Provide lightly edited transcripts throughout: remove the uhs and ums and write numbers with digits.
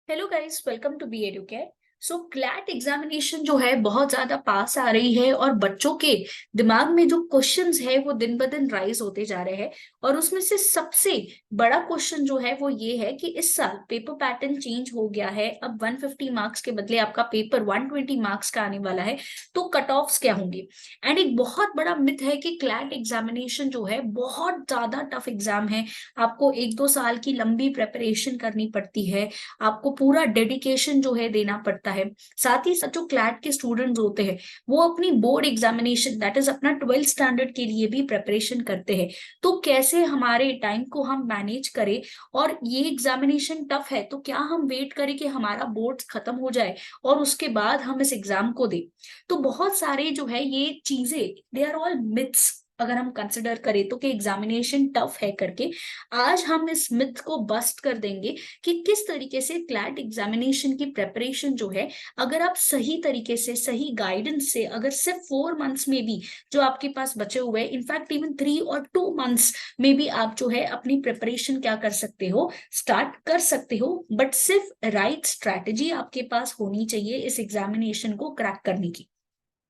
Hello guys, welcome to be educate. So CLAT examination जो है बहुत ज्यादा पास आ रही है और बच्चों के दिमाग में जो क्वेश्चंस है वो दिन ब दिन राइज होते जा रहे हैं। और उसमें से सबसे बड़ा क्वेश्चन जो है वो ये है कि इस साल पेपर पैटर्न चेंज हो गया है। अब 150 मार्क्स के बदले आपका पेपर 120 मार्क्स का आने वाला है। तो कट ऑफ्स क्या होंगे? एंड एक बहुत बड़ा मिथ है कि क्लैट एग्जामिनेशन जो है बहुत ज्यादा टफ एग्जाम है। आपको 1-2 साल की लंबी प्रेपरेशन करनी पड़ती है। आपको पूरा डेडिकेशन जो है देना पड़ता है। साथ ही साथ जो क्लैट के स्टूडेंट्स होते हैं वो अपनी बोर्ड एग्जामिनेशन दैट इज अपना 12th स्टैंडर्ड के लिए भी प्रेपरेशन करते हैं। तो कैसे हमारे टाइम को हम मैनेज करें? और ये एग्जामिनेशन टफ है तो क्या हम वेट करें कि हमारा बोर्ड खत्म हो जाए और उसके बाद हम इस एग्जाम को दें? तो बहुत सारे जो है ये चीजें दे आर ऑल मिथ्स अगर हम कंसिडर करें तो कि एग्जामिनेशन टफ है करके। आज हम इस मिथ को बस्ट कर देंगे कि किस तरीके से क्लैट एग्जामिनेशन की प्रेपरेशन जो है, अगर आप सही तरीके से सही गाइडेंस से अगर सिर्फ 4 मंथ्स में भी जो आपके पास बचे हुए हैं, इनफैक्ट इवन 3 और 2 मंथ्स में भी आप जो है अपनी प्रिपरेशन क्या कर सकते हो, स्टार्ट कर सकते हो। बट सिर्फ राइट स्ट्रैटेजी आपके पास होनी चाहिए इस एग्जामिनेशन को क्रैक करने की।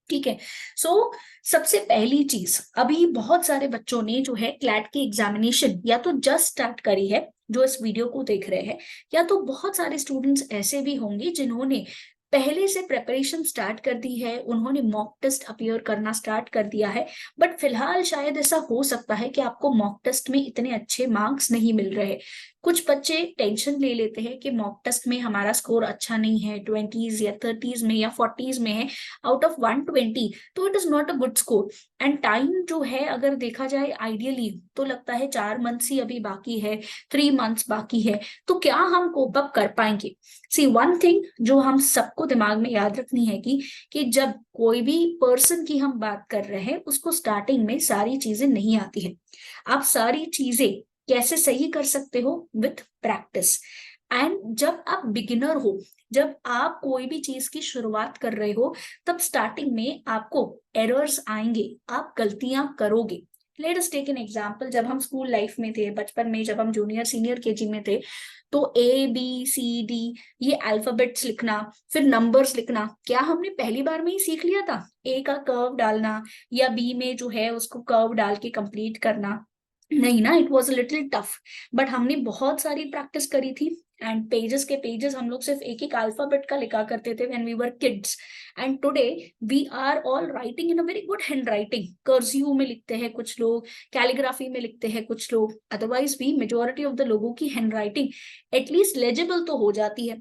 ठीक है। सो सबसे पहली चीज, अभी बहुत सारे बच्चों ने जो है क्लैट की एग्जामिनेशन या तो जस्ट स्टार्ट करी है जो इस वीडियो को देख रहे हैं, या तो बहुत सारे स्टूडेंट्स ऐसे भी होंगे जिन्होंने पहले से प्रेपरेशन स्टार्ट कर दी है, उन्होंने मॉक टेस्ट अपीयर करना स्टार्ट कर दिया है। बट फिलहाल शायद ऐसा हो सकता है कि आपको मॉक टेस्ट में इतने अच्छे मार्क्स नहीं मिल रहे। कुछ बच्चे टेंशन ले लेते हैं कि मॉक टेस्ट में हमारा स्कोर अच्छा नहीं है, 20s या 30s में या 40s में है आउट ऑफ 120, तो it is not a good score. And time जो है अगर देखा जाए आइडियली तो लगता है 4 मंथ्स ही अभी बाकी है, 3 मंथ्स बाकी है। तो क्या हम कोप अप कर पाएंगे? सी वन थिंग जो हम सबको दिमाग में याद रखनी है कि जब कोई भी पर्सन की हम बात कर रहे हैं उसको स्टार्टिंग में सारी चीजें नहीं आती है। आप सारी चीजें कैसे सही कर सकते हो? With practice. एंड जब आप बिगिनर हो, जब आप कोई भी चीज की शुरुआत कर रहे हो, तब स्टार्टिंग में आपको एरर्स आएंगे, आप गलतियां करोगे। Let us take an example, जब हम स्कूल लाइफ में थे, बचपन में जब हम जूनियर सीनियर केजी में थे, तो A B C D ये अल्फाबेट्स लिखना, फिर नंबर्स लिखना, क्या हमने पहली बार में ही सीख लिया था? ए का कर्व डालना या बी में जो है उसको कर्व डाल के कंप्लीट करना? नहीं ना, it was a little tough. But हमने बहुत सारी प्रैक्टिस करी थी। एंड पेजेस के पेजेस हम लोग सिर्फ एक एक अल्फाबेट का लिखा करते थे when we were kids. And today we are all writing in a very good handwriting. Cursive में लिखते हैं कुछ लोग, कैलीग्राफी में लिखते हैं कुछ लोग, अदरवाइज भी मेजोरिटी ऑफ द लोगों की हैंड राइटिंग एटलीस्ट लेजिबल तो हो जाती है।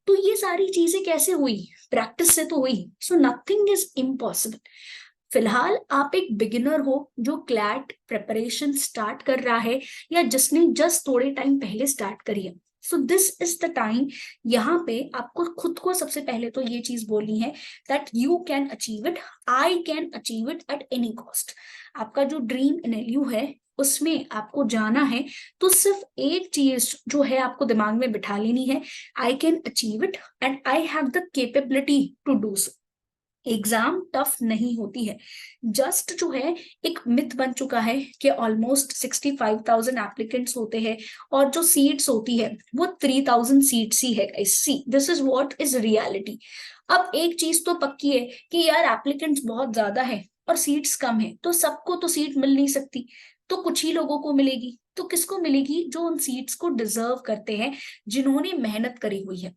तो ये सारी चीजें कैसे हुई? प्रैक्टिस से तो हुई। So nothing is impossible. फिलहाल आप एक बिगिनर हो जो क्लैट प्रिपरेशन स्टार्ट कर रहा है, या जिसने जस्ट थोड़े टाइम पहले स्टार्ट करी है। So this is the time. यहाँ पे आपको खुद को सबसे पहले तो ये चीज बोलनी है that you can achieve it, I can achieve it at any cost. आपका जो ड्रीम एनएलयू है उसमें आपको जाना है, तो सिर्फ एक चीज जो है आपको दिमाग में बिठा लेनी है, I can achieve it and I have the capability to do so. Exam tough नहीं होती है। जस्ट जो है एक मिथ बन चुका है कि ऑलमोस्ट 65,000 एप्लीकेंट्स होते हैं और जो सीट्स होती है वो 3,000 सीट्स ही है। See this is what is reality. अब एक चीज तो पक्की है कि यार एप्लीकेंट्स बहुत ज्यादा है और सीट्स कम है, तो सबको तो सीट मिल नहीं सकती। तो कुछ ही लोगों को मिलेगी। तो किसको मिलेगी? जो उन सीट्स को डिजर्व करते हैं, जिन्होंने मेहनत करी हुई है।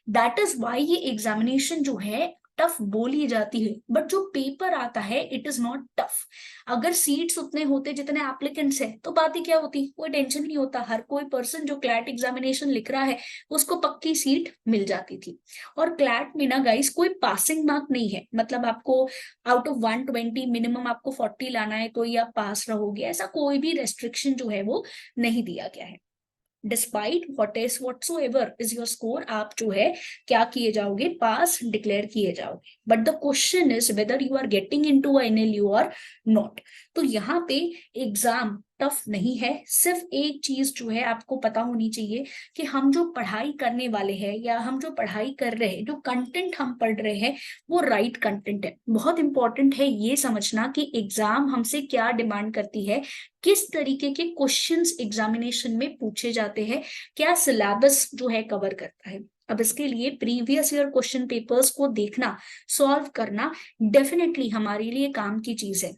दैट इज वाई ये एग्जामिनेशन जो है टफ बोली जाती है, बट जो पेपर आता है इट इज नॉट टफ। अगर सीट्स उतने होते जितने एप्लीकेंट्स है तो बात ही क्या होती, कोई टेंशन नहीं होता। हर कोई पर्सन जो क्लैट एग्जामिनेशन लिख रहा है उसको पक्की सीट मिल जाती थी। और क्लैट में ना गाइस कोई पासिंग मार्क नहीं है, मतलब आपको आउट ऑफ 120 मिनिमम आपको 40 लाना है तो ही आप पास रहोगे, ऐसा कोई भी रेस्ट्रिक्शन जो है वो नहीं दिया गया है। Despite whatsoever is your score, आप जो है क्या किए जाओगे, पास डिक्लेयर किए जाओगे। But the question is whether you are getting into NLU और नॉट। तो यहाँ पे एग्जाम टफ नहीं है। सिर्फ एक चीज जो है आपको पता होनी चाहिए कि हम जो पढ़ाई करने वाले हैं या हम जो पढ़ाई कर रहे हैं, जो कंटेंट हम पढ़ रहे हैं वो राइट कंटेंट है। बहुत इंपॉर्टेंट है ये समझना कि एग्जाम हमसे क्या डिमांड करती है, किस तरीके के क्वेश्चंस एग्जामिनेशन में पूछे जाते हैं, क्या सिलेबस जो है कवर करता है। अब इसके लिए प्रीवियस ईयर क्वेश्चन पेपर्स को देखना, सॉल्व करना डेफिनेटली हमारे लिए काम की चीज है।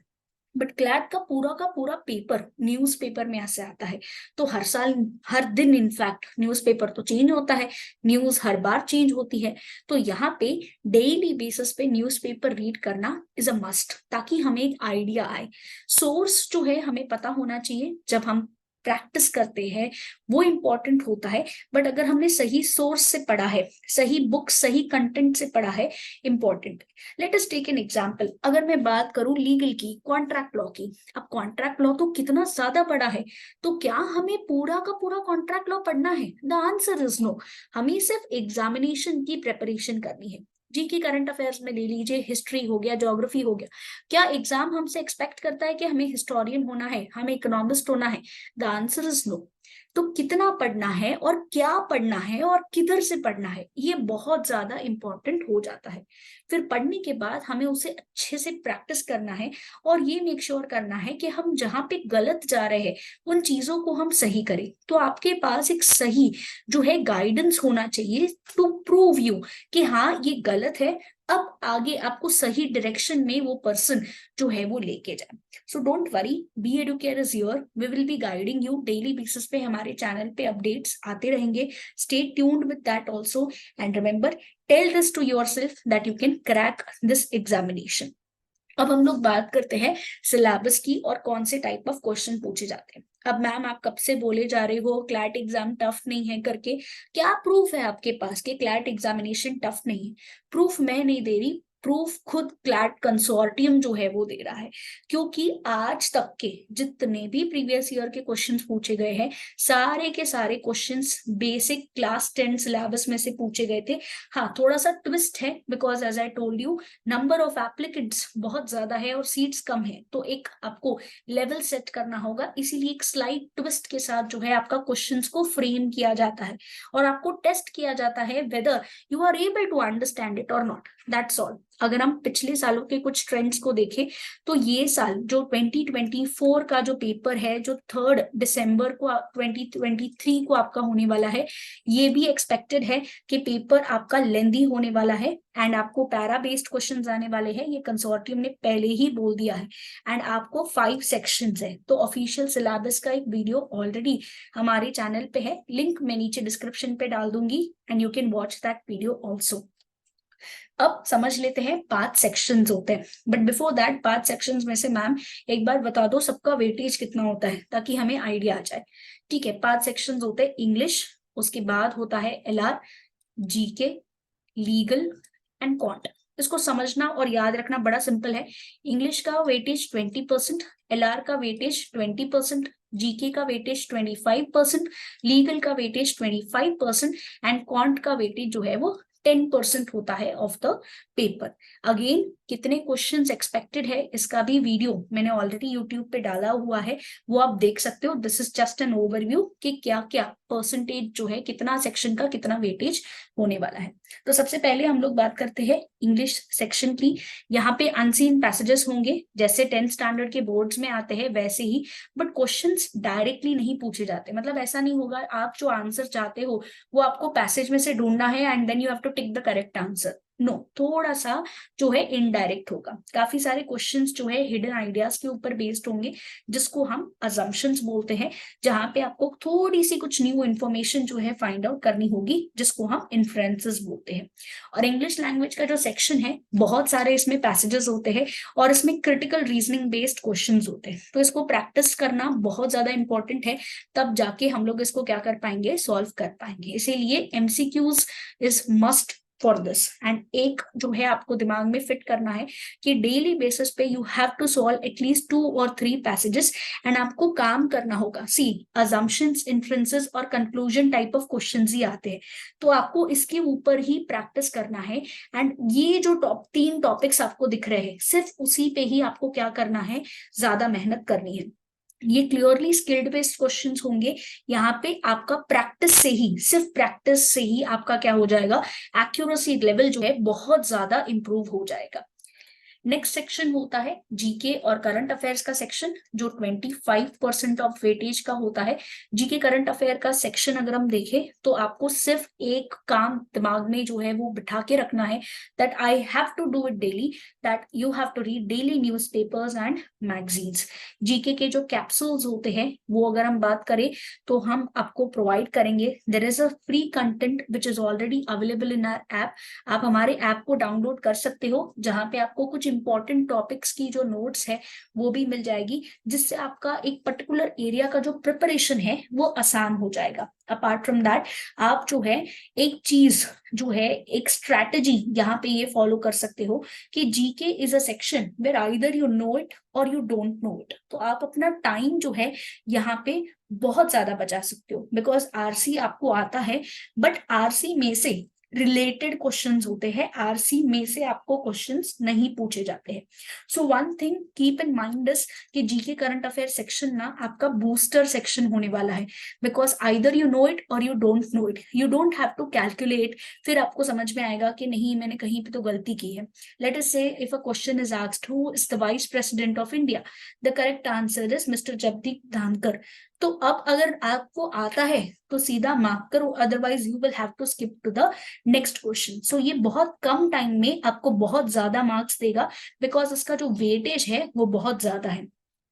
बट क्लैट का पूरा पेपर न्यूज़पेपर में ऐसे आता है, तो हर साल हर दिन इनफैक्ट न्यूज़पेपर तो चेंज होता है, न्यूज हर बार चेंज होती है। तो यहाँ पे डेली बेसिस पे न्यूज़पेपर रीड करना इज अ मस्ट, ताकि हमें एक आइडिया आए। सोर्स जो है हमें पता होना चाहिए जब हम प्रैक्टिस करते हैं, वो इंपॉर्टेंट होता है। बट अगर हमने सही सोर्स से पढ़ा है, सही बुक सही कंटेंट से पढ़ा है, important. Let us take an example. अगर मैं बात करूं लीगल की, कॉन्ट्रैक्ट लॉ की, अब कॉन्ट्रैक्ट लॉ तो कितना ज्यादा बड़ा है, तो क्या हमें पूरा का पूरा कॉन्ट्रैक्ट लॉ पढ़ना है? The answer is no. हमें सिर्फ एग्जामिनेशन की प्रिपरेशन करनी है। जीके करंट अफेयर्स में ले लीजिए, हिस्ट्री हो गया, ज्योग्राफी हो गया। क्या एग्जाम हमसे एक्सपेक्ट करता है कि हमें हिस्टोरियन होना है, हमें इकोनॉमिस्ट होना है? The answer is no. तो कितना पढ़ना है और क्या पढ़ना है और किधर से पढ़ना है, ये बहुत ज्यादा इंपॉर्टेंट हो जाता है। फिर पढ़ने के बाद हमें उसे अच्छे से प्रैक्टिस करना है और ये मेक श्योर करना है कि हम जहां पे गलत जा रहे हैं उन चीजों को हम सही करें। तो आपके पास एक सही जो है गाइडेंस होना चाहिए टू प्रूव यू कि हाँ ये गलत है, अब आगे आपको सही डायरेक्शन में वो पर्सन जो है वो लेके जाए। So don't worry, be Educare is your, we will be guiding you daily basis पे। हमारे चैनल पे अपडेट्स आते रहेंगे, stay tuned with that also, and remember, tell this to yourself that you can crack this examination. अब हम लोग बात करते हैं सिलेबस की और कौन से टाइप ऑफ क्वेश्चन पूछे जाते हैं। अब मैम आप कब से बोले जा रहे हो क्लैट एग्जाम टफ नहीं है करके, क्या प्रूफ है आपके पास कि क्लैट एग्जामिनेशन टफ नहीं है? प्रूफ मैं नहीं दे रही, प्रूफ खुद क्लैट कंसोर्टियम जो है वो दे रहा है। क्योंकि आज तक के जितने भी प्रीवियस ईयर के क्वेश्चंस पूछे गए हैं, सारे के सारे क्वेश्चंस बेसिक क्लास 10 सिलेबस में से पूछे गए थे। हाँ, थोड़ा सा ट्विस्ट है because as I told you, number of applicants बहुत ज्यादा है और सीट्स कम है, तो एक आपको लेवल सेट करना होगा, इसीलिए एक स्लाइड ट्विस्ट के साथ जो है आपका क्वेश्चंस को फ्रेम किया जाता है और आपको टेस्ट किया जाता है whether you are able to understand it और नॉट, दैट्स ऑल। अगर हम पिछले सालों के कुछ ट्रेंड्स को देखें तो ये साल जो 2024 का जो पेपर है, जो 3 दिसंबर को 2023 को आपका होने वाला है, ये भी एक्सपेक्टेड है कि पेपर आपका लेंदी होने वाला है एंड आपको पैरा बेस्ड क्वेश्चंस आने वाले हैं। ये कंसोर्टियम ने पहले ही बोल दिया है। एंड आपको 5 सेक्शंस है। तो ऑफिशियल सिलेबस का एक वीडियो ऑलरेडी हमारे चैनल पे है, लिंक मैं नीचे डिस्क्रिप्शन पे डाल दूंगी and you can watch that video also. अब समझ लेते हैं 5 सेक्शंस होते हैं, बट बिफोर दैट 5 सेक्शंस में से मैम एक बार बता दो सबका वेटेज कितना होता है ताकि हमें आइडिया आ जाए। ठीक है, 5 सेक्शंस होते हैं। इंग्लिश, उसके बाद होता है LR, GK, legal and quant. इसको समझना और याद रखना बड़ा सिंपल है। इंग्लिश का वेटेज 20%, एलआर का वेटेज 20%, जीके का वेटेज 25%, लीगल का वेटेज 25% एंड क्वांट का वेटेज जो है वो 10% होता है ऑफ द पेपर। अगेन कितने क्वेश्चंस एक्सपेक्टेड है इसका भी वीडियो मैंने ऑलरेडी यूट्यूब पे डाला हुआ है, वो आप देख सकते हो। This is just an overview कि क्या क्या परसेंटेज जो है, कितना सेक्शन का कितना वेटेज होने वाला है। तो सबसे पहले हम लोग बात करते हैं इंग्लिश सेक्शन की। यहाँ पे अनसीन पैसेजेस होंगे, जैसे 10th स्टैंडर्ड के बोर्ड्स में आते हैं वैसे ही, बट क्वेश्चंस डायरेक्टली नहीं पूछे जाते। मतलब ऐसा नहीं होगा आप जो आंसर चाहते हो वो आपको पैसेज में से ढूंढना है and then you have to tick the correct answer. No, थोड़ा सा जो है इनडायरेक्ट होगा। काफी सारे क्वेश्चंस जो है हिडन आइडियाज के ऊपर बेस्ड होंगे, जिसको हम अजम्पशंस बोलते हैं, जहां पे आपको थोड़ी सी कुछ न्यू इन्फॉर्मेशन जो है फाइंड आउट करनी होगी, जिसको हम इन्फ्रेंसेस बोलते हैं। और इंग्लिश लैंग्वेज का जो सेक्शन है, बहुत सारे इसमें पैसेजेस होते हैं और इसमें क्रिटिकल रीजनिंग बेस्ड क्वेश्चंस होते हैं। तो इसको प्रैक्टिस करना बहुत ज्यादा इंपॉर्टेंट है, तब जाके हम लोग इसको क्या कर पाएंगे, सॉल्व कर पाएंगे। इसीलिए MCQs is must for this. And एक जो है आपको दिमाग में फिट करना है कि डेली बेसिस पे you have to solve at least 2 और 3 पैसेजेस एंड आपको काम करना होगा। सी, अजम्पशंस, इन्फ्रेंसेस और कंक्लूजन टाइप ऑफ क्वेश्चंस ही आते हैं, तो आपको इसके ऊपर ही प्रैक्टिस करना है। एंड ये जो 3 टॉपिक्स आपको दिख रहे हैं, सिर्फ उसी पे ही आपको क्या करना है, ज्यादा मेहनत करनी है। ये क्लियरली स्किल्ड बेस्ड क्वेश्चंस होंगे। यहाँ पे आपका प्रैक्टिस से ही, सिर्फ प्रैक्टिस से ही आपका क्या हो जाएगा, एक्यूरेसी लेवल जो है बहुत ज्यादा इंप्रूव हो जाएगा। नेक्स्ट सेक्शन होता है जीके और करंट अफेयर्स का सेक्शन, जो 25% ऑफ वेटेज का होता है। जीके करंट अफेयर का सेक्शन अगर हम देखें तो आपको सिर्फ एक काम दिमाग में जो है वो बिठा के रखना है, that I have to do it daily, that you have to read daily newspapers and magazines. GK के जो कैप्सूल्स होते हैं वो अगर हम बात करें तो हम आपको प्रोवाइड करेंगे। There is a free content which is already available in our app. आप हमारे ऐप को डाउनलोड कर सकते हो, जहां पे आपको कुछ इंपॉर्टेंट टॉपिक्स की जो नोट्स है वो भी मिल जाएगी, जिससे आपका एक पर्टिकुलर एरिया का जो प्रिपरेशन है वो आसान हो जाएगा। अपार्ट फ्रॉम दैट, आप जो है एक चीज जो है, एक स्ट्रैटेजी यहाँ पे ये फॉलो कर सकते हो कि GK is a section where either you know it और यू डोंट नो इट। तो आप अपना टाइम जो है यहाँ पे बहुत ज्यादा बचा सकते हो, बिकॉज आरसी आपको आता है, बट आरसी में से रिलेटेड क्वेश्चंस होते हैं, आरसी में से आपको क्वेश्चंस नहीं पूछे जाते हैं। So one thing keep in mind is कि जीके करंट अफेयर सेक्शन ना आपका बूस्टर सेक्शन होने वाला है, because either you know it और you don't know it, you don't have to calculate. फिर आपको समझ में आएगा कि नहीं, मैंने कहीं पे तो गलती की है। लेट अस से if a question is asked who is the vice president of India, the correct answer is mister Jagdeep Dhankhar. तो अब अगर आपको आता है तो सीधा मार्क करो, otherwise you will have to skip to the next question. So ये बहुत कम टाइम में आपको बहुत ज्यादा मार्क्स देगा, बिकॉज इसका जो वेटेज है वो बहुत ज्यादा है।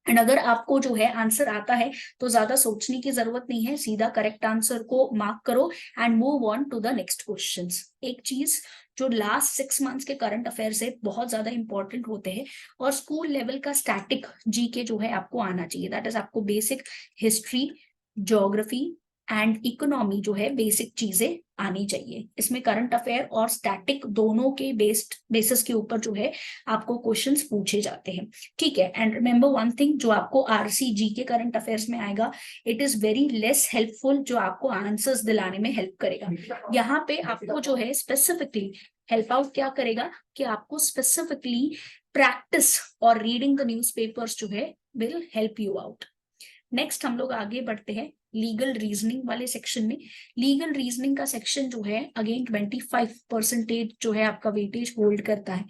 एंड अगर आपको जो है आंसर आता है तो ज्यादा सोचने की जरूरत नहीं है, सीधा करेक्ट आंसर को मार्क करो and move on to the next questions. एक चीज, जो लास्ट 6 मंथ्स के करंट अफेयर्स है बहुत ज्यादा इंपॉर्टेंट होते हैं, और स्कूल लेवल का स्टैटिक जीके जो है आपको आना चाहिए। दैट इज आपको basic history, geography and economy जो है बेसिक चीजें आनी चाहिए। इसमें करंट अफेयर और स्टैटिक दोनों के बेसिस के ऊपर जो है आपको क्वेश्चंस पूछे जाते हैं। ठीक है, एंड रिमेंबर वन थिंग, जो आपको आरसी जीके करंट अफेयर्स में आएगा, it is very less helpful, जो आपको आंसर्स दिलाने में हेल्प करेगा। यहाँ पे आपको जो है स्पेसिफिकली हेल्प आउट क्या करेगा कि आपको स्पेसिफिकली प्रैक्टिस और रीडिंग द न्यूज़पेपर्स जो है will help you out. Next हम लोग आगे बढ़ते हैं लीगल रीजनिंग वाले सेक्शन में। लीगल रीजनिंग का सेक्शन जो है अगेन 25% जो है आपका वेटेज होल्ड करता है।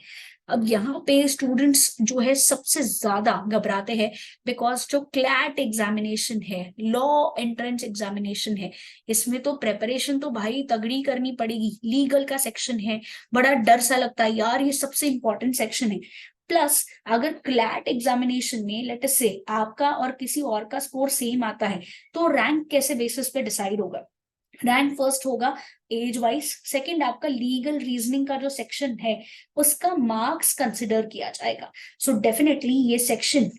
अब यहाँ पे स्टूडेंट्स जो है सबसे ज्यादा घबराते हैं, बिकॉज जो क्लैट एग्जामिनेशन है, लॉ एंट्रेंस एग्जामिनेशन है, इसमें तो प्रेपरेशन तो भाई तगड़ी करनी पड़ेगी। लीगल का सेक्शन है, बड़ा डर सा लगता है यार, ये सबसे इंपॉर्टेंट सेक्शन है। प्लस अगर क्लैट एग्जामिनेशन में लेट अस से आपका और किसी और का स्कोर सेम आता है, तो रैंक कैसे बेसिस पे डिसाइड होगा? रैंक फर्स्ट होगा एज वाइज, सेकंड आपका लीगल रीजनिंग का जो सेक्शन है उसका मार्क्स कंसिडर किया जाएगा। सो डेफिनेटली ये सेक्शन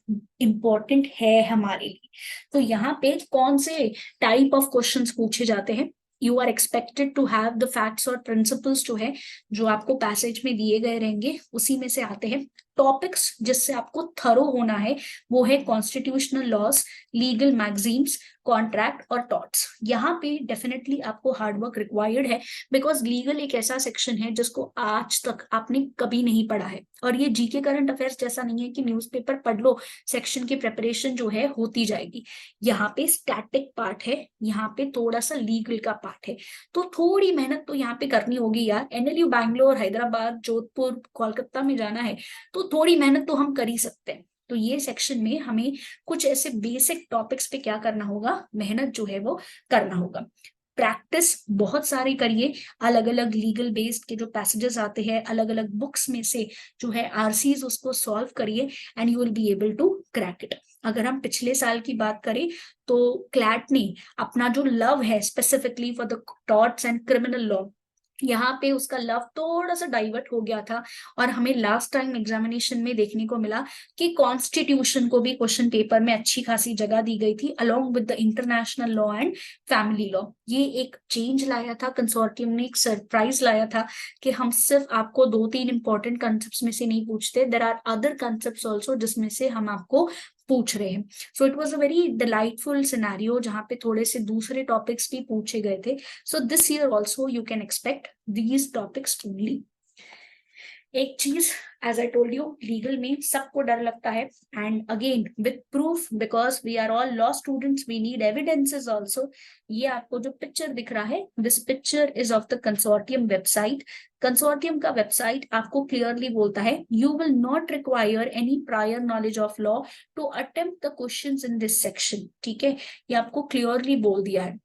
इंपॉर्टेंट है हमारे लिए। तो यहाँ पे कौन से टाइप ऑफ क्वेश्चंस पूछे जाते हैं? You are expected to have the facts और प्रिंसिपल्स जो है, जो आपको पैसेज में दिए गए रहेंगे उसी में से आते हैं। टॉपिक्स जिससे आपको थरो होना है वो है constitutional laws, legal magazines, contract और टॉट्स। यहाँ पे डेफिनेटली आपको हार्डवर्क रिक्वायर्ड है, बिकॉज लीगल एक ऐसा सेक्शन है जिसको आज तक आपने कभी नहीं पढ़ा है। और ये जीके करंट अफेयर्स जैसा नहीं है कि न्यूज़पेपर पढ़ लो, सेक्शन की प्रिपरेशन जो है होती जाएगी। यहाँ पे स्टैटिक पार्ट है, यहाँ पे थोड़ा सा लीगल का पार्ट है, तो थोड़ी मेहनत तो यहाँ पे करनी होगी यार। एनएलयू बैंगलोर, हैदराबाद, जोधपुर, कोलकाता में जाना है तो थोड़ी मेहनत तो हम कर ही सकते हैं। तो ये सेक्शन में हमें कुछ ऐसे बेसिक टॉपिक्स पे क्या करना होगा, मेहनत जो है वो करना होगा। प्रैक्टिस बहुत सारी करिए, अलग अलग लीगल बेस्ड के जो पैसेजेस आते हैं अलग अलग बुक्स में से जो है आरसीज, उसको सॉल्व करिए and you will be able to crack it. अगर हम पिछले साल की बात करें तो क्लैट ने अपना जो लव है specifically for the torts and criminal law, यहाँ पे उसका लव थोड़ा सा डाइवर्ट हो गया था, और हमें लास्ट टाइम एग्जामिनेशन में देखने को मिला कि कॉन्स्टिट्यूशन को भी क्वेश्चन पेपर में अच्छी खासी जगह दी गई थी along with the international law and family law. ये एक चेंज लाया था कंसोर्टियम ने, एक सरप्राइज लाया था कि हम सिर्फ आपको 2-3 इंपॉर्टेंट कंसेप्ट में से नहीं पूछते, there are other concept also जिसमें से हम आपको पूछ रहे हैं। So it was a very delightful scenario जहाँ पे थोड़े से दूसरे टॉपिक्स भी पूछे गए थे। So this year also you can expect these topics only. एक चीज, as I told you, legal में सबको डर लगता है, and again with proof, because we are all law students, we need evidences also. ये आपको जो पिक्चर दिख रहा है, this picture is of the consortium website. Consortium का वेबसाइट आपको क्लियरली बोलता है you will not require any prior knowledge of law to attempt the questions in this section. ठीक है, ये आपको क्लियरली बोल दिया है।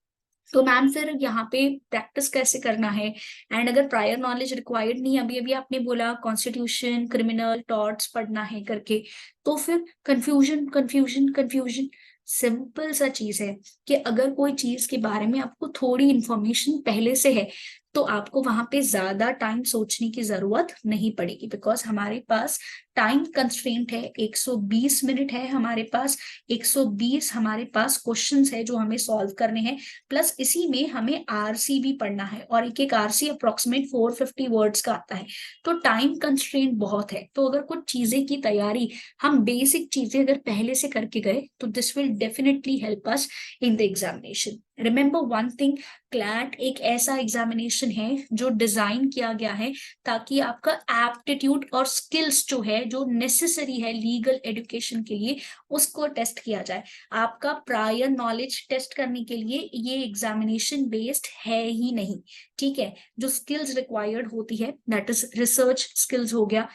तो मैम फिर यहाँ पे प्रैक्टिस कैसे करना है, एंड अगर प्रायर नॉलेज रिक्वायर्ड नहीं, अभी अभी आपने बोला कॉन्स्टिट्यूशन, क्रिमिनल, टॉर्ट्स पढ़ना है करके, तो फिर कंफ्यूजन कंफ्यूजन कंफ्यूजन। सिंपल सा चीज है कि अगर कोई चीज के बारे में आपको थोड़ी इंफॉर्मेशन पहले से है, तो आपको वहां पे ज्यादा टाइम सोचने की जरूरत नहीं पड़ेगी, बिकॉज हमारे पास टाइम कंस्ट्रेंट है, 120 मिनट है हमारे पास, 120 हमारे पास क्वेश्चंस है जो हमें सॉल्व करने हैं, प्लस इसी में हमें आरसी भी पढ़ना है, और एक एक आरसी अप्रोक्सीमेट 450 वर्ड्स का आता है। तो टाइम कंस्ट्रेंट बहुत है। तो अगर कुछ चीजें की तैयारी, हम बेसिक चीजें अगर पहले से करके गए, तो this will definitely help us in the examination. Remember one thing, CLAT एक ऐसा एग्जामिनेशन है जो डिजाइन किया गया है ताकि आपका एप्टीट्यूड और स्किल्स जो है, जो नेसेसरी है लीगल एजुकेशन के लिए, उसको टेस्ट किया जाए। आपका प्रायर नॉलेज टेस्ट करने के लिए ये एग्जामिनेशन बेस्ड है ही नहीं। ठीक है, जो स्किल्स रिक्वायर्ड होती है, दैट इज रिसर्च स्किल्स हो गया,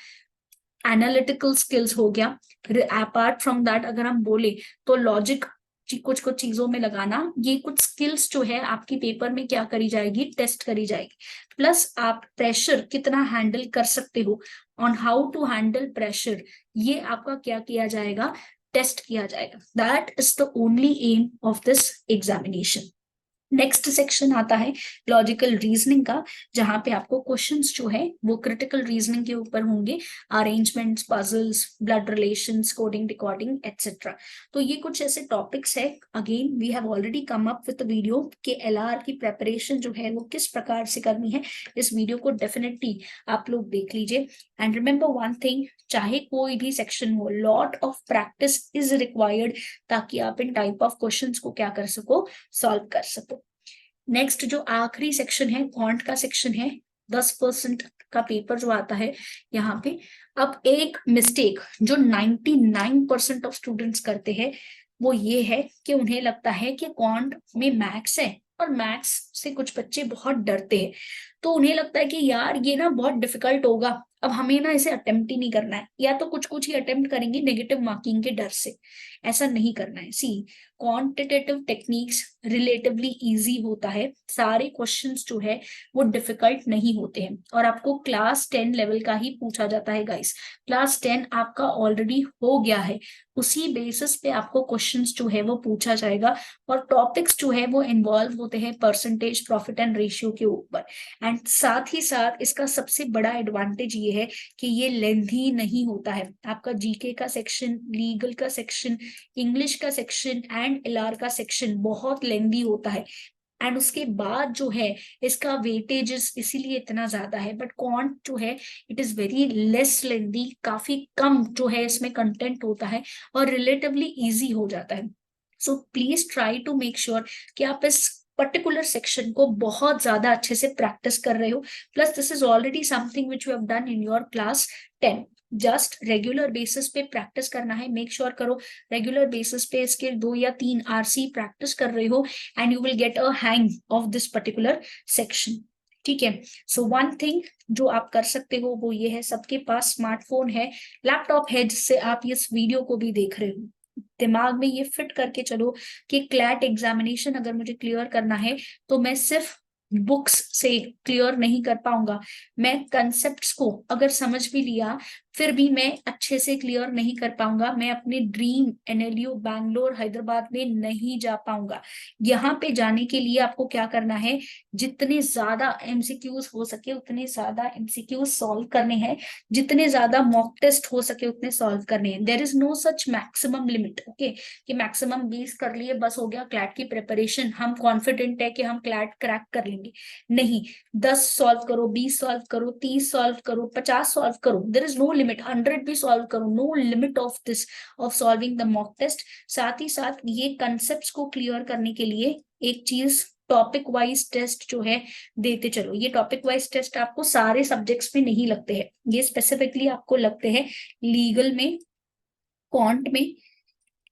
एनालिटिकल स्किल्स हो गया, अपार्ट फ्रॉम दैट अगर हम बोले तो लॉजिक कुछ कुछ चीजों में लगाना, ये कुछ स्किल्स जो है आपकी पेपर में क्या करी जाएगी, टेस्ट करी जाएगी। प्लस आप प्रेशर कितना हैंडल कर सकते हो, on how to handle pressure, ये आपका क्या किया जाएगा, टेस्ट किया जाएगा। That is the only aim of this examination. Next section आता है लॉजिकल रीजनिंग का, जहां पे आपको क्वेश्चंस जो है वो क्रिटिकल रीजनिंग के ऊपर होंगे, arrangements, puzzles, blood relations, coding, decoding etcetera. तो ये कुछ ऐसे टॉपिक्स है, again we have already come up with video के एलआर की प्रेपरेशन जो है वो किस प्रकार से करनी है। इस वीडियो को डेफिनेटली आप लोग देख लीजिए। एंड रिमेंबर वन थिंग, चाहे कोई भी सेक्शन हो, lot of practice is required, ताकि आप इन टाइप ऑफ क्वेश्चंस को क्या कर सको, सॉल्व कर सको। नेक्स्ट जो आखिरी सेक्शन है, क्वांट का सेक्शन है, 10% का पेपर जो आता है यहाँ पे। अब एक मिस्टेक जो 99% ऑफ स्टूडेंट्स करते हैं, वो ये है कि उन्हें लगता है कि क्वांट में मैथ्स है, और मैथ्स से कुछ बच्चे बहुत डरते हैं। तो उन्हें लगता है कि यार ये ना बहुत डिफिकल्ट होगा, अब हमें ना इसे अटेम्प्ट ही नहीं करना है, या तो कुछ कुछ ही अटेम्प्ट करेंगे नेगेटिव मार्किंग के डर से। ऐसा नहीं करना है। सी, क्वांटिटेटिव टेक्निक्स रिलेटिवली इजी होता है, सारे क्वेश्चंस जो है वो डिफिकल्ट नहीं होते हैं, और आपको क्लास 10 लेवल का ही पूछा जाता है गाइस। क्लास 10 आपका ऑलरेडी हो गया है, उसी बेसिस पे आपको क्वेश्चंस जो है वो पूछा जाएगा, और टॉपिक्स जो है वो इन्वॉल्व होते हैं परसेंटेज, प्रॉफिट एंड रेशियो के ऊपर। एंड साथ ही साथ इसका सबसे बड़ा एडवांटेज ये है कि ये लेंथी नहीं होता है। आपका जीके का सेक्शन, लीगल का सेक्शन, इंग्लिश का सेक्शन एंड एलआर का सेक्शन बहुत लेंदी होता है, एंड उसके बाद जो है इसका वेटेजेस इसीलिए इतना ज्यादा है। बट क्वांट जो है इट इज वेरी लेस लेंदी, काफी कम जो है इसमें कंटेंट होता है, और रिलेटिवली इजी हो जाता है। So please try to make sure कि आप इस पर्टिकुलर सेक्शन को बहुत ज्यादा अच्छे से प्रैक्टिस कर रहे हो। Plus this is already something which you have done in your class 10। Just regular basis पे प्रैक्टिस करना है, मेक श्योर करो रेगुलर बेसिस पे इसके 2 या 3 आरसी प्रैक्टिस कर रहे हो, and you will get a hang of this particular section. ठीक है, सो वन थिंग जो आप कर सकते हो वो ये है, सबके पास स्मार्टफोन है, लैपटॉप है, जिससे आप इस वीडियो को भी देख रहे हो। दिमाग में ये फिट करके चलो कि क्लैट एग्जामिनेशन अगर मुझे क्लियर करना है, तो मैं सिर्फ बुक्स से क्लियर नहीं कर पाऊंगा, मैं कंसेप्ट्स को अगर समझ भी लिया फिर भी मैं अच्छे से क्लियर नहीं कर पाऊंगा, मैं अपने ड्रीम एनएलयू बैंगलोर हैदराबाद में नहीं जा पाऊंगा। यहाँ पे जाने के लिए आपको क्या करना है, जितने ज्यादा एमसीक्यूज हो सके उतने ज्यादा एमसीक्यूज सॉल्व करने हैं, जितने ज्यादा मॉक टेस्ट हो सके उतने सॉल्व करने हैं। There is no such maximum limit, okay, कि मैक्सिमम 20 कर लिए बस हो गया क्लैट की प्रिपरेशन, हम कॉन्फिडेंट है कि हम क्लैट क्रैक कर लेंगे। नहीं, 10 सॉल्व करो, 20 सॉल्व करो, 30 सॉल्व करो, 50 सॉल्व करो, देयर इज नो लिमिट, 100 भी सॉल्व करो, no limit of this, of solving the mock test. साथ ही साथ ये कंसेप्ट्स को क्लियर करने के लिए एक चीज टॉपिक वाइज टेस्ट जो है देते चलो। ये टॉपिक वाइज टेस्ट आपको सारे सब्जेक्ट्स में नहीं लगते हैं, ये स्पेसिफिकली आपको लगते हैं लीगल में, क्वांट में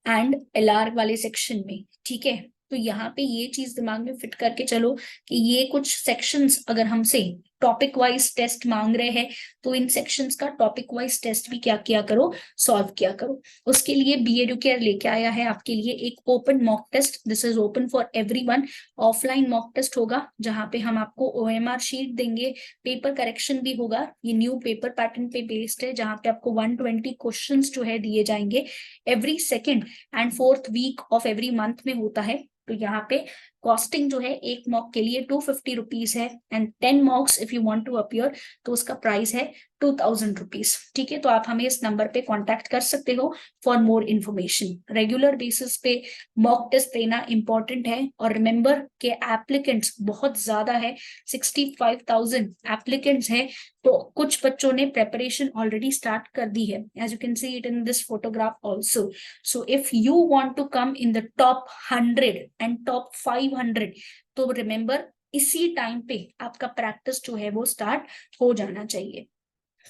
एंड एलआर वाले सेक्शन में, ठीक है। तो यहाँ पे ये चीज दिमाग में फिट करके चलो कि ये कुछ सेक्शंस अगर हमसे टॉपिक वाइज टेस्ट मांग रहे हैं तो इन सेक्शंस का टॉपिक वाइज टेस्ट भी क्या किया करो, सॉल्व किया करो। उसके लिए बी एडुकेयर लेके आया है आपके लिए एक open mock test, this is open for everyone. Offline mock test होगा जहाँ पे हम आपको ओएमआर शीट देंगे, पेपर करेक्शन भी होगा। ये न्यू पेपर पैटर्न पे बेस्ड है जहाँ पे आपको 120 क्वेश्चंस जो है दिए जाएंगे every second and fourth week of every month में होता है। तो यहाँ पे कॉस्टिंग जो है एक मॉक के लिए 250 रुपीज है and 10 mocks if you want to appear तो उसका प्राइस है 2000 रुपीज, ठीक है। तो आप हमें इस नंबर पे कांटेक्ट कर सकते हो for more information. Regular basis पे मॉक टेस्ट देना इंपॉर्टेंट है और रिमेंबर के एप्लीकेंट्स बहुत ज्यादा है, 65,000 एप्लीकेंट्स है। तो कुछ बच्चों ने प्रेपरेशन ऑलरेडी स्टार्ट कर दी है, as you can see it in this photograph also. So if you want to come in the top 100 and top 500 तो रिमेंबर इसी टाइम पे आपका प्रैक्टिस जो है वो स्टार्ट हो जाना चाहिए।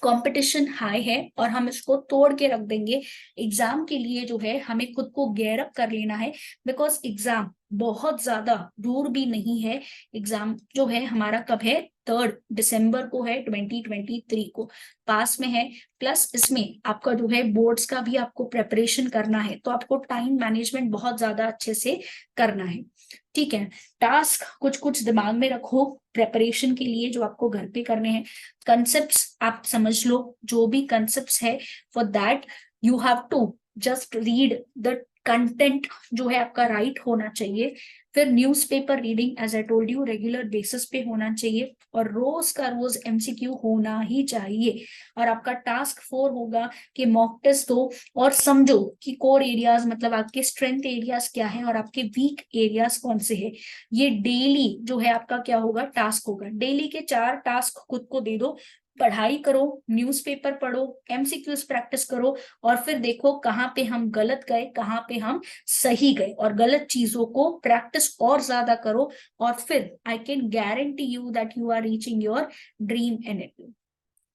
कंपटीशन हाई है और हम इसको तोड़ के रख देंगे। एग्जाम के लिए जो है हमें खुद को गेयर अप कर लेना है, बिकॉज एग्जाम बहुत ज्यादा दूर भी नहीं है। एग्जाम जो है हमारा कब है, 3 दिसंबर को है 2023 को, पास में है। प्लस इसमें आपका जो है बोर्ड्स का भी आपको प्रेपरेशन करना है, तो आपको टाइम मैनेजमेंट बहुत ज्यादा अच्छे से करना है, ठीक है। टास्क कुछ कुछ दिमाग में रखो प्रेपरेशन के लिए जो आपको घर पे करने हैं। कंसेप्ट्स आप समझ लो, जो भी कंसेप्ट्स है for that you have to just read the content जो है आपका राइट होना चाहिए। फिर newspaper reading as I told you regular basis पे होना चाहिए और रोज का रोज एमसीक्यू होना ही चाहिए। और आपका टास्क 4 होगा कि मॉक टेस्ट दो और समझो कि कोर एरियाज मतलब आपके स्ट्रेंथ एरियाज क्या है और आपके वीक एरियाज कौन से है। ये डेली जो है आपका क्या होगा, टास्क होगा। डेली के 4 टास्क खुद को दे दो, पढ़ाई करो, न्यूज़पेपर पढ़ो, एमसीक्यूज प्रैक्टिस करो और फिर देखो कहाँ पे हम गलत गए, कहाँ पे हम सही गए, और गलत चीजों को प्रैक्टिस और ज्यादा करो और फिर I can guarantee you that you are reaching your dream NLU.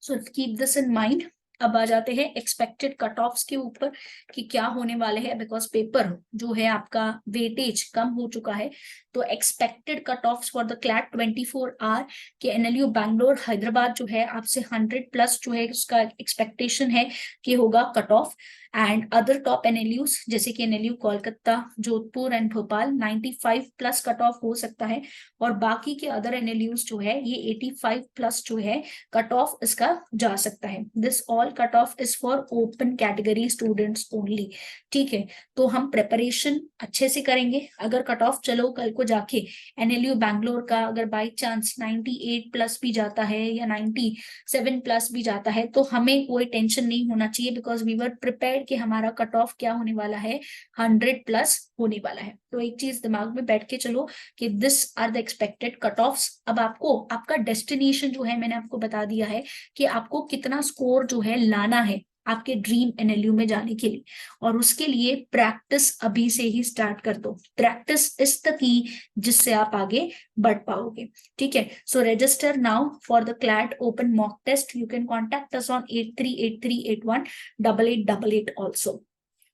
So keep this in mind. अब आ जाते हैं एक्सपेक्टेड कट ऑफ्स के ऊपर कि क्या होने वाले हैं, बिकॉज पेपर जो है आपका वेटेज कम हो चुका है। तो expected cut offs for the CLAT 24 आवर के एनएलयू बैंगलोर हैदराबाद जो है आपसे 100 प्लस जो है उसका एक्सपेक्टेशन है कि होगा cut off. And other top NLUs जैसे कि NLU Kolkata, Jodhpur and Bhopal 95 plus cut off हो सकता है। और बाकी के अदर एनएलयूज जो है ये 85 प्लस जो है कट ऑफ इसका जा सकता है। This all cut off is for open category students only, ठीक है। तो हम प्रेपरेशन अच्छे से करेंगे। अगर कट ऑफ चलो कल को जाके एनएलयू बैंगलोर का अगर बाई चांस 98 प्लस भी जाता है या 97 प्लस भी जाता है तो हमें कोई टेंशन नहीं होना चाहिए, बिकॉज वी वर प्रिपेयर्ड कि हमारा कट ऑफ क्या होने वाला है, 100 प्लस होने वाला है। तो एक चीज दिमाग में बैठ के चलो कि this are the expected cut offs. अब आपको आपका डेस्टिनेशन जो है मैंने आपको बता दिया है कि आपको कितना स्कोर जो है लाना है आपके ड्रीम एनएलयू में जाने के लिए, और उसके लिए प्रैक्टिस अभी से ही स्टार्ट कर दो। प्रैक्टिस इज द की जिससे आप आगे बढ़ पाओगे, ठीक है। So register now for the CLAT open mock test. You can contact us on 8383818888 also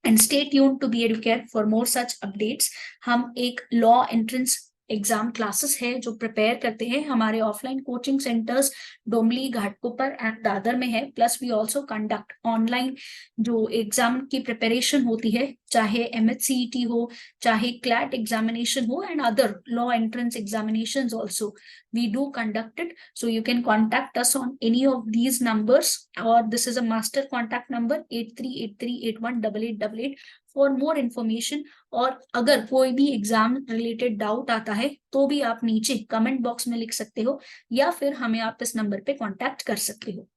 and stay tuned to be educare for more such updates। हम एक लॉ एंट्रेंस एग्जाम क्लासेस है जो प्रिपेयर करते हैं, हमारे offline coaching centres Dombivli, Ghatkopar and Dadar में है। Plus we also conduct online जो एग्जाम की प्रिपरेशन होती है, चाहे एमएचसीईटी हो, चाहे क्लैट एग्जामिनेशन हो and other law entrance examinations also we do conduct it। So you can contact us on any of these numbers, or this is a master contact number 8383818888 for more information। और अगर कोई भी exam related doubt आता है तो भी आप नीचे कमेंट बॉक्स में लिख सकते हो या फिर हमें आप इस नंबर पे कांटेक्ट कर सकते हो।